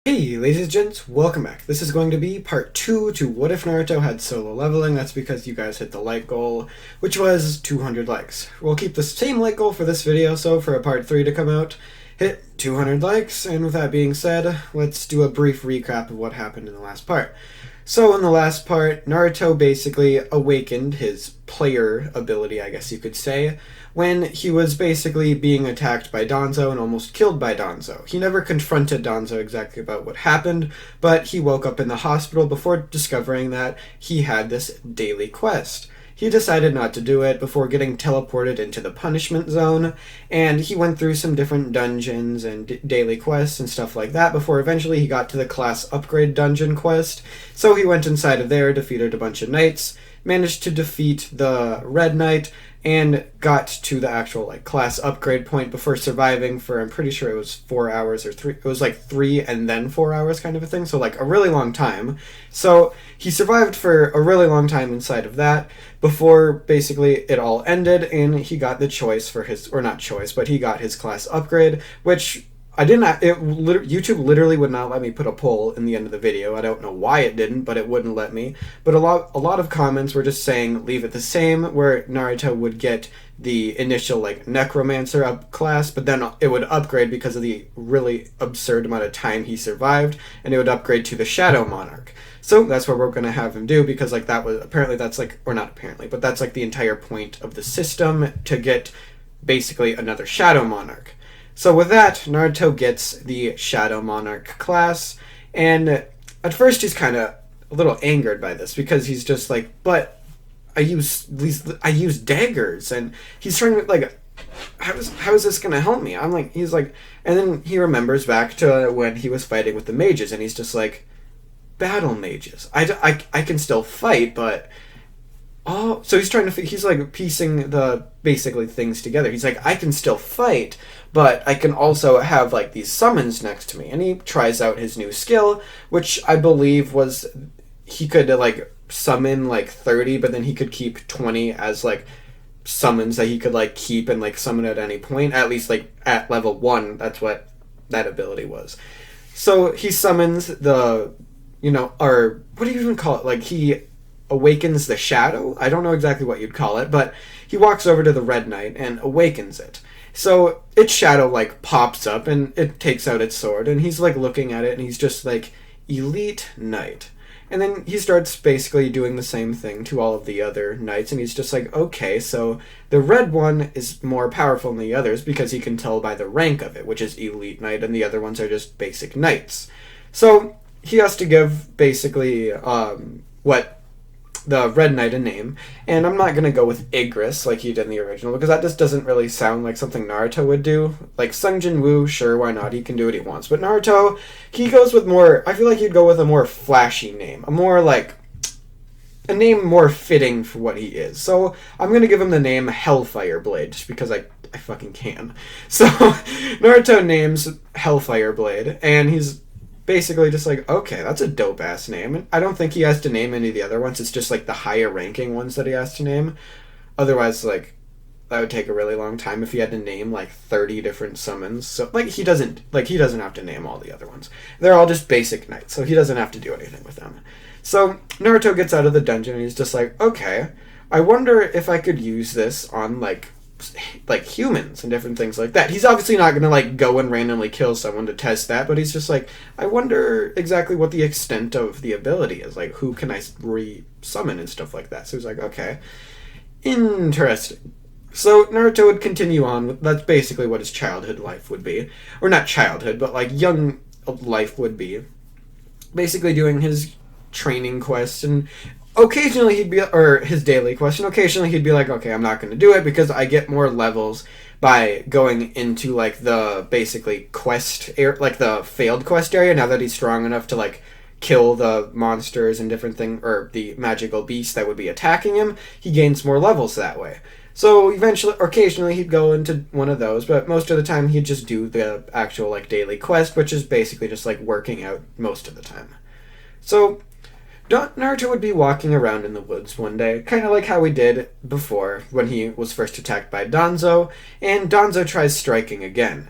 Hey, ladies and gents, welcome back. This is going to be part 2 to What If Naruto Had Solo Leveling. That's because you guys hit the like goal, which was 200 likes. We'll keep the same like goal for this video, so for a part 3 to come out, hit 200 likes, and with that being said, let's do a brief recap of what happened in the last part. So in the last part, Naruto basically awakened his player ability, I guess you could say, when he was basically being attacked by Danzo and almost killed by Danzo. He never confronted Danzo exactly about what happened, but he woke up in the hospital before discovering that he had this daily quest. He decided not to do it before getting teleported into the punishment zone, and he went through some different dungeons and daily quests and stuff like that before eventually he got to the class upgrade dungeon quest. So he went inside of there, defeated a bunch of knights, managed to defeat the Red Knight, and got to the actual class upgrade point before surviving for, I'm pretty sure it was 4 hours or 3, it was 3 and then 4 hours kind of a thing, so a really long time. So he survived for a really long time inside of that before basically it all ended and he got the choice for his, or not choice, but he got his class upgrade, which YouTube literally would not let me put a poll in the end of the video. I don't know why it didn't, but it wouldn't let me. But a lot of comments were just saying leave it the same, where Naruto would get the initial Necromancer up class, but then it would upgrade because of the really absurd amount of time he survived, and it would upgrade to the Shadow Monarch. So that's what we're going to have him do, because that was apparently that's or not apparently, but that's the entire point of the system, to get basically another Shadow Monarch. So with that, Naruto gets the Shadow Monarch class, and at first he's kind of a little angered by this, because he's just but I use daggers, and he's trying to how is this gonna help me? And then he remembers back to when he was fighting with the mages, and he's just battle mages. I can still fight, but oh, so he's trying to he's piecing the basically things together. He's I can still fight, but I can also have these summons next to me. And he tries out his new skill, which I believe was he could summon 30, but then he could keep 20 as summons that he could keep and summon at any point. At least at level 1, that's what that ability was. So he summons the or what do you even call it? He awakens the shadow? I don't know exactly what you'd call it, but he walks over to the Red Knight and awakens it. So its shadow pops up and it takes out its sword, and he's looking at it, and he's just Elite Knight. And then he starts basically doing the same thing to all of the other knights, and he's just okay, so the red one is more powerful than the others because he can tell by the rank of it, which is Elite Knight, and the other ones are just basic knights. So he has to give basically what the Red Knight a name, and I'm not going to go with Igris like he did in the original, because that just doesn't really sound like something Naruto would do. Sung Jin Woo, sure, why not, he can do what he wants, but Naruto, he goes with more, I feel he'd go with a more flashy name, a more a name more fitting for what he is. So I'm going to give him the name Hellfire Blade, just because I fucking can. So Naruto names Hellfire Blade, and he's basically just okay, that's a dope-ass name. And I don't think he has to name any of the other ones. It's just the higher-ranking ones that he has to name. Otherwise, that would take a really long time if he had to name 30 different summons. So he doesn't have to name all the other ones. They're all just basic knights, so he doesn't have to do anything with them. So Naruto gets out of the dungeon, and he's just okay, I wonder if I could use this on humans and different things like that. He's obviously not gonna go and randomly kill someone to test that, but he's just I wonder exactly what the extent of the ability is. Who can I re-summon and stuff like that. So he's okay, interesting. So Naruto would continue on. That's basically what his childhood life would be, or not childhood, but young life would be. Basically doing his training quests, and occasionally he'd be, or his daily quest, and occasionally he'd be okay, I'm not going to do it because I get more levels by going into the basically quest the failed quest area, now that he's strong enough to kill the monsters and different thing, or the magical beasts that would be attacking him. He gains more levels that way. So eventually, occasionally he'd go into one of those, but most of the time he'd just do the actual daily quest, which is basically just working out most of the time. So Naruto would be walking around in the woods one day, kind of like how we did before when he was first attacked by Danzo, and Danzo tries striking again.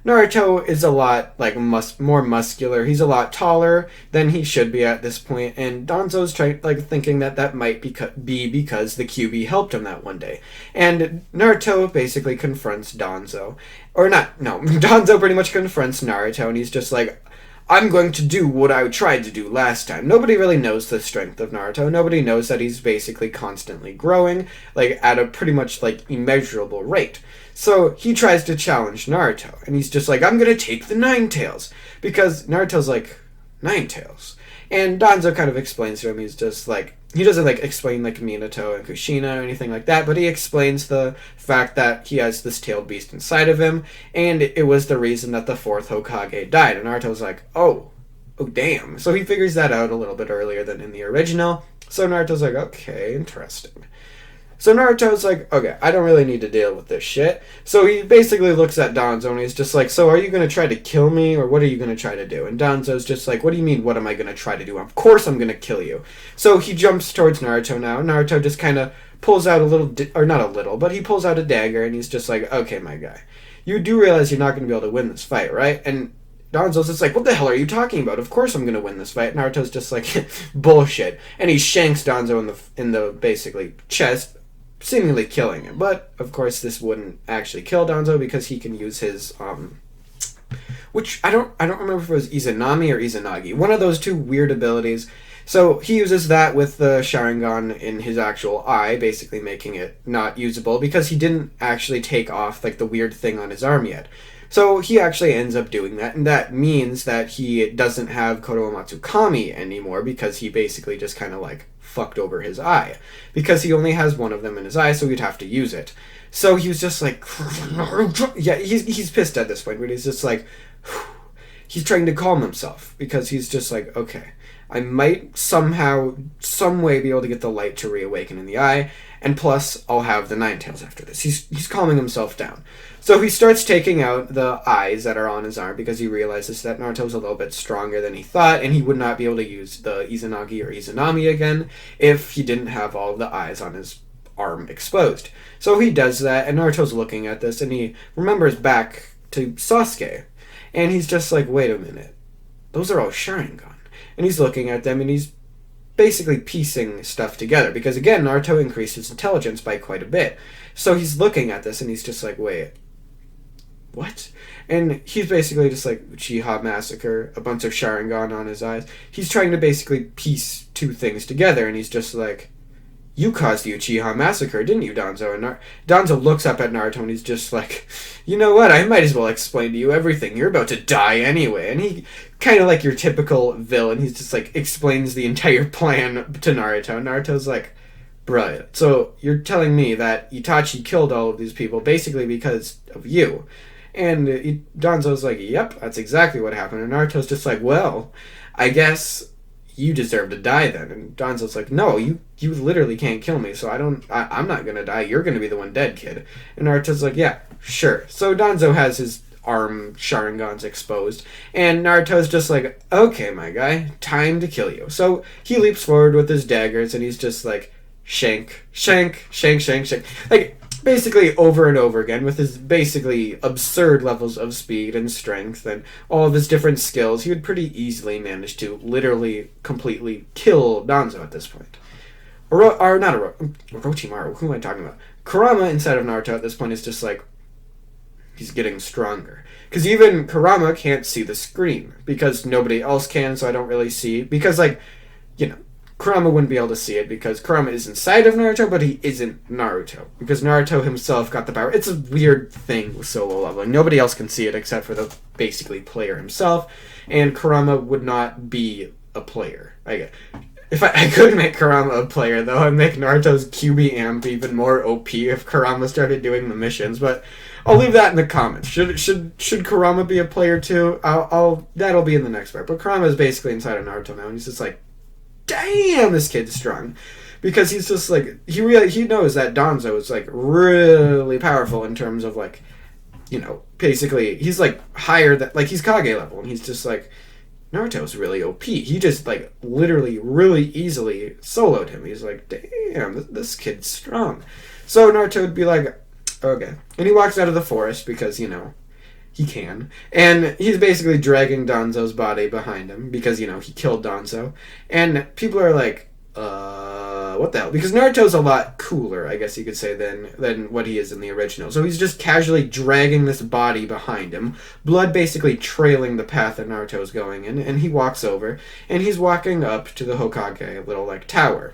Naruto is a lot like more muscular. He's a lot taller than he should be at this point, and Danzo's thinking that that might be because the QB helped him that one day. And Naruto basically confronts Danzo, or not? No, Danzo pretty much confronts Naruto, and he's just like, I'm going to do what I tried to do last time. Nobody really knows the strength of Naruto. Nobody knows that he's basically constantly growing, like at a pretty much like immeasurable rate. So he tries to challenge Naruto, and he's just like, I'm gonna take the Nine Tails. Because Naruto's like, Nine Tails? And Danzo kind of explains to him, he's just like, he doesn't like explain like Minato and Kushina or anything like that, but he explains the fact that he has this tailed beast inside of him, and it was the reason that the fourth Hokage died. And Naruto's like, oh damn. So he figures that out a little bit earlier than in the original. So Naruto's like, okay, interesting. So Naruto's like, okay, I don't really need to deal with this shit. So he basically looks at Danzo and he's just like, so are you going to try to kill me or what are you going to try to do? And Danzo's just like, what do you mean, what am I going to try to do? Of course I'm going to kill you. So he jumps towards Naruto now. Naruto just kind of pulls out a little, or not a little, but he pulls out a dagger and he's just like, okay, my guy, you do realize you're not going to be able to win this fight, right? And Danzo's just like, what the hell are you talking about? Of course I'm going to win this fight. Naruto's just like, bullshit. And he shanks Danzo in the basically chest, seemingly killing him. But of course this wouldn't actually kill Danzo because he can use his which I don't remember if it was Izanami or Izanagi, one of those two weird abilities. So he uses that with the Sharingan in his actual eye, basically making it not usable because he didn't actually take off like the weird thing on his arm yet. So he actually ends up doing that, and that means that he doesn't have Kodoamatsu Kami anymore because he basically just kind of like fucked over his eye. Because he only has one of them in his eye, so he'd have to use it. So he was just like, yeah, he's pissed at this point, but he's just like, he's trying to calm himself because he's just like, okay, I might somehow, some way be able to get the light to reawaken in the eye, and plus I'll have the Nine Tails after this. He's calming himself down. So he starts taking out the eyes that are on his arm because he realizes that Naruto's a little bit stronger than he thought, and he would not be able to use the Izanagi or Izanami again if he didn't have all the eyes on his arm exposed. So he does that, and Naruto's looking at this, and he remembers back to Sasuke, and he's just like, wait a minute, those are all Sharingan. And he's looking at them, and he's basically piecing stuff together, because again, Naruto increased his intelligence by quite a bit. So he's looking at this, and he's just like, wait, what? And he's basically just like, Uchiha Massacre, a bunch of Sharingan on his eyes. He's trying to basically piece two things together, and he's just like, you caused the Uchiha Massacre, didn't you, Danzo? And Danzo looks up at Naruto, and he's just like, you know what, I might as well explain to you everything. You're about to die anyway. And he, kind of like your typical villain, he's just like, explains the entire plan to Naruto. And Naruto's like, brilliant. So you're telling me that Itachi killed all of these people basically because of you. And Danzo's like, yep, that's exactly what happened. And Naruto's just like, well, I guess you deserve to die then. And Danzo's like, no, you literally can't kill me, so I'm not gonna die. You're gonna be the one dead, kid. And Naruto's like, yeah, sure. So Danzo has his arm Sharingans exposed, and Naruto's just like, okay, my guy, time to kill you. So he leaps forward with his daggers, and he's just like, shank, shank, shank, shank, shank. Like, basically over and over again with his basically absurd levels of speed and strength and all of his different skills. He would pretty easily manage to literally completely kill Danzo at this point. Orochimaru, who am I talking about? Kurama inside of Naruto at this point is just like, he's getting stronger. Because even Kurama can't see the screen because nobody else can, so I don't really see. Because, like, you know, Kurama wouldn't be able to see it because Kurama is inside of Naruto, but he isn't Naruto. Because Naruto himself got the power. It's a weird thing with solo leveling. Nobody else can see it except for the basically player himself. And Kurama would not be a player. If I could make Kurama a player, though, I'd make Naruto's QB Amp even more OP if Kurama started doing the missions. But I'll leave that in the comments. Should Kurama be a player too? That'll be in the next part. But Kurama is basically inside of Naruto now, and he's just like, damn, this kid's strong. Because he's just like, he knows that Danzo is like really powerful in terms of like, you know, basically he's like higher than, like, he's Kage level, and he's just like, Naruto's really OP. He just like literally really easily soloed him. He's like, damn, this kid's strong. So Naruto would be like, okay. And he walks out of the forest because, you know, He can. And he's basically dragging Danzo's body behind him because, he killed Danzo. And people are like, what the hell? Because Naruto's a lot cooler, I guess you could say, than what he is in the original. So he's just casually dragging this body behind him, blood basically trailing the path that Naruto's going in, and he walks over, and he's walking up to the Hokage little, tower.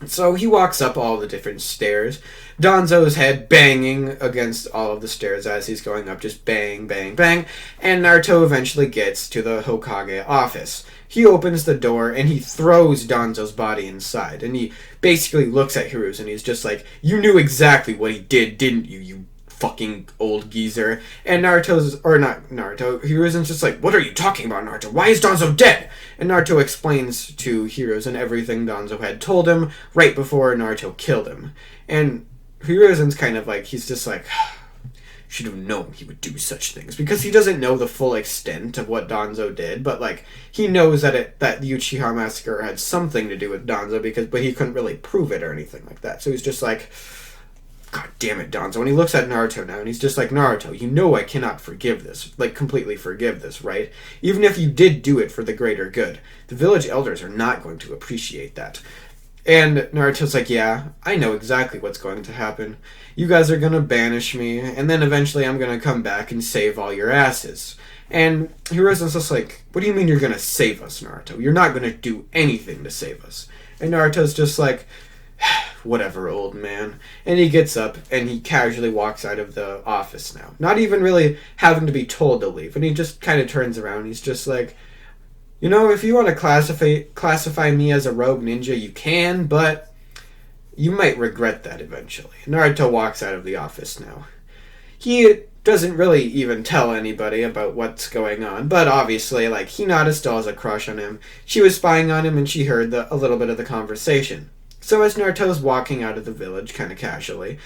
So he walks up all the different stairs, Danzo's head banging against all of the stairs as he's going up, just bang, bang, bang, and Naruto eventually gets to the Hokage office. He opens the door and he throws Danzo's body inside, and he basically looks at Hiruzen and he's just like, "You knew exactly what he did, didn't you, you fucking old geezer?" And Hiruzen's just like, "What are you talking about, Naruto? Why is Danzo dead?" And Naruto explains to Hiruzen everything Danzo had told him right before Naruto killed him. And Hiruzen's kind of like, he's just like, should have known he would do such things, because he doesn't know the full extent of what Danzo did, but he knows that the Uchiha massacre had something to do with Danzo, but he couldn't really prove it or anything like that. So he's just like, God damn it, Danzo. And he looks at Naruto now, and he's just like, "Naruto, you know I cannot forgive this. Completely forgive this, right? Even if you did do it for the greater good, the village elders are not going to appreciate that." And Naruto's like, "Yeah, I know exactly what's going to happen. You guys are going to banish me, and then eventually I'm going to come back and save all your asses." And Hiruzen's just like, "What do you mean you're going to save us, Naruto? You're not going to do anything to save us." And Naruto's just like, "Whatever, old man." And he gets up and he casually walks out of the office now, not even really having to be told to leave. And he just kind of turns around. He's just like, "If you want to classify me as a rogue ninja, you can, but you might regret that eventually." Naruto walks out of the office now. He doesn't really even tell anybody about what's going on, but obviously, Hinata still has a crush on him. She was spying on him and she heard a little bit of the conversation. So as Naruto's walking out of the village, kind of casually,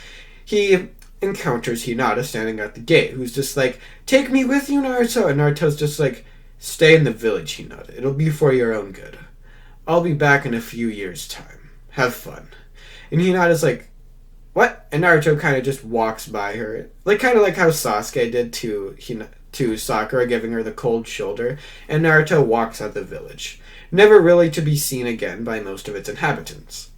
he encounters Hinata standing at the gate, who's just like, "Take me with you, Naruto." And Naruto's just like, "Stay in the village, Hinata. It'll be for your own good. I'll be back in a few years' time. Have fun." And Hinata's like, "What?" And Naruto kind of just walks by her, kind of like how Sasuke did to Sakura, giving her the cold shoulder. And Naruto walks out the village, never really to be seen again by most of its inhabitants.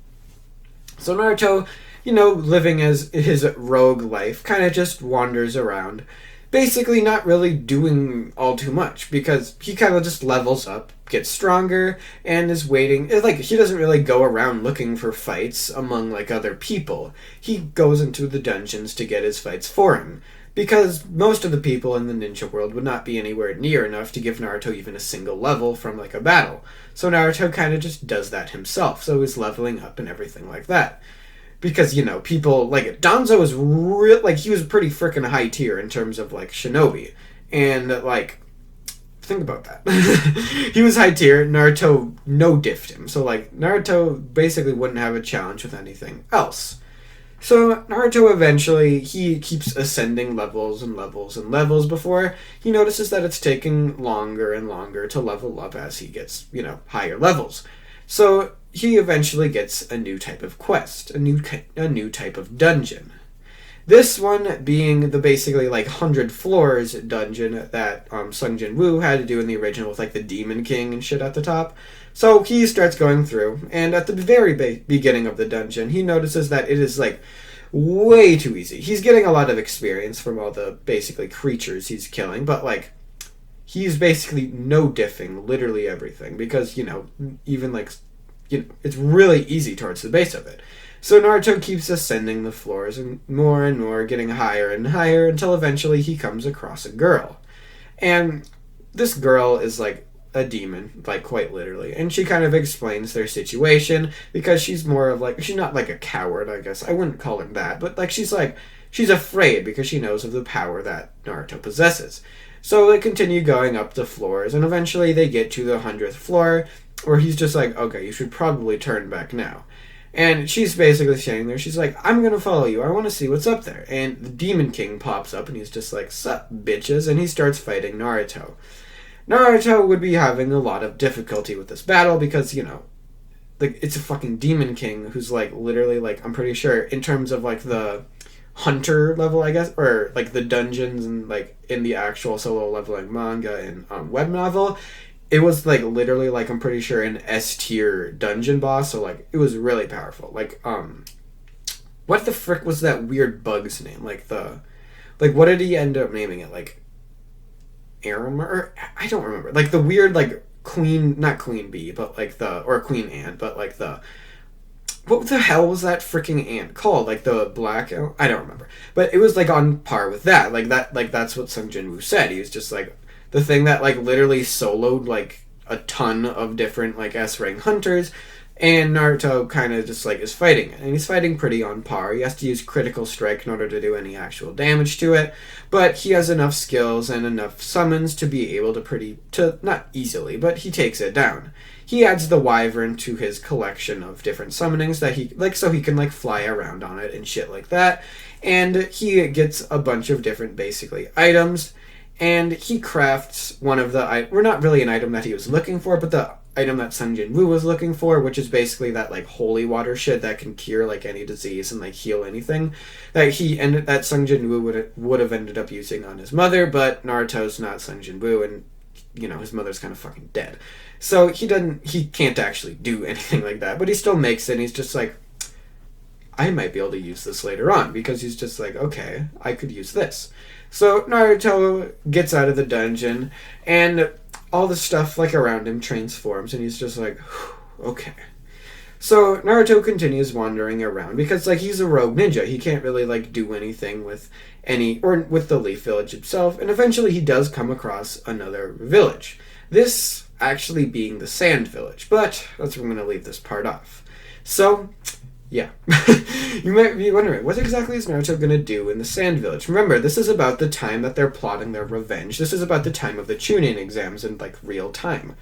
So Naruto, living as his rogue life, kind of just wanders around, basically not really doing all too much, because he kind of just levels up, gets stronger, and is waiting. He doesn't really go around looking for fights among, other people. He goes into the dungeons to get his fights for him, because most of the people in the ninja world would not be anywhere near enough to give Naruto even a single level from, a battle. So Naruto kind of just does that himself, so he's leveling up and everything like that. Because, people, Danzo was he was pretty freaking high tier in terms of, shinobi. And, think about that. He was high tier, Naruto no-diffed him. So, Naruto basically wouldn't have a challenge with anything else. So Naruto eventually, he keeps ascending levels and levels and levels before he notices that it's taking longer and longer to level up as he gets, higher levels. So he eventually gets a new type of quest, a new type of dungeon. This one being the basically 100 floors dungeon that Sung Jin Woo had to do in the original with the Demon King and shit at the top. So he starts going through, and at the very beginning of the dungeon, he notices that it is way too easy. He's getting a lot of experience from all the basically creatures he's killing, but he's basically no diffing literally everything, because even it's really easy towards the base of it. So Naruto keeps ascending the floors and more, getting higher and higher, until eventually he comes across a girl. And this girl is a demon, quite literally. And she kind of explains their situation, because she's more of she's not a coward, I guess. I wouldn't call her that, but she's afraid because she knows of the power that Naruto possesses. So they continue going up the floors, and eventually they get to the 100th floor, where he's just like, "Okay, you should probably turn back now." And she's basically standing there. She's like, "I'm going to follow you. I want to see what's up there." And the Demon King pops up, and he's just like, "Sup, bitches?" And he starts fighting Naruto. Naruto would be having a lot of difficulty with this battle because, it's a fucking Demon King who's, literally, I'm pretty sure, in terms of, the hunter level, I guess, or like the dungeons and like in the actual solo leveling manga and web novel, it was like literally like I'm pretty sure an S tier dungeon boss. So like it was really powerful. Like what the frick was that weird bug's name? Like what did he end up naming it? Like Aram or I don't remember. Like the weird like queen, not queen bee, but like the or queen ant, but like the what the hell was that freaking ant called? Like the black I don't remember. But it was like on par with that. Like that's what Sung Jin-woo said. He was just like the thing that like literally soloed like a ton of different like S rank hunters, and Naruto kind of just like is fighting it, and he's fighting pretty on par. He has to use critical strike in order to do any actual damage to it, but he has enough skills and enough summons to be able to not easily, but he takes it down. He adds the wyvern to his collection of different summonings that he like, so he can like fly around on it and shit like that, and he gets a bunch of different basically items. And he crafts one of the... We're not really an item that he was looking for, but the item that Sung Jin-woo was looking for, which is basically that, like, holy water shit that can cure, like, any disease and, like, heal anything. That Sung Jin-woo would have ended up using on his mother, but Naruto's not Sung Jin-woo, and, you know, his mother's kind of fucking dead. So he can't actually do anything like that, but he still makes it, and he's just like, I might be able to use this later on, because he's just like, okay, I could use this. So Naruto gets out of the dungeon, and all the stuff like around him transforms, and he's just like, okay. So Naruto continues wandering around, because like he's a rogue ninja. He can't really like do anything with with the Leaf Village itself, and eventually he does come across another village. This actually being the Sand Village, but that's where I'm going to leave this part off. So... yeah. You might be wondering, what exactly is Naruto going to do in the Sand Village? Remember, this is about the time that they're plotting their revenge. This is about the time of the Chunin exams in, like, real time.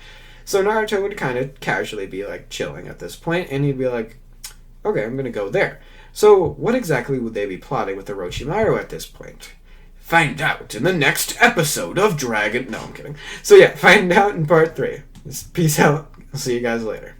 So Naruto would kind of casually be, like, chilling at this point, and he'd be like, okay, I'm going to go there. So what exactly would they be plotting with Orochimaru at this point? Find out in the next episode of Dragon... No, I'm kidding. So yeah, find out in part 3. Peace out. I'll see you guys later.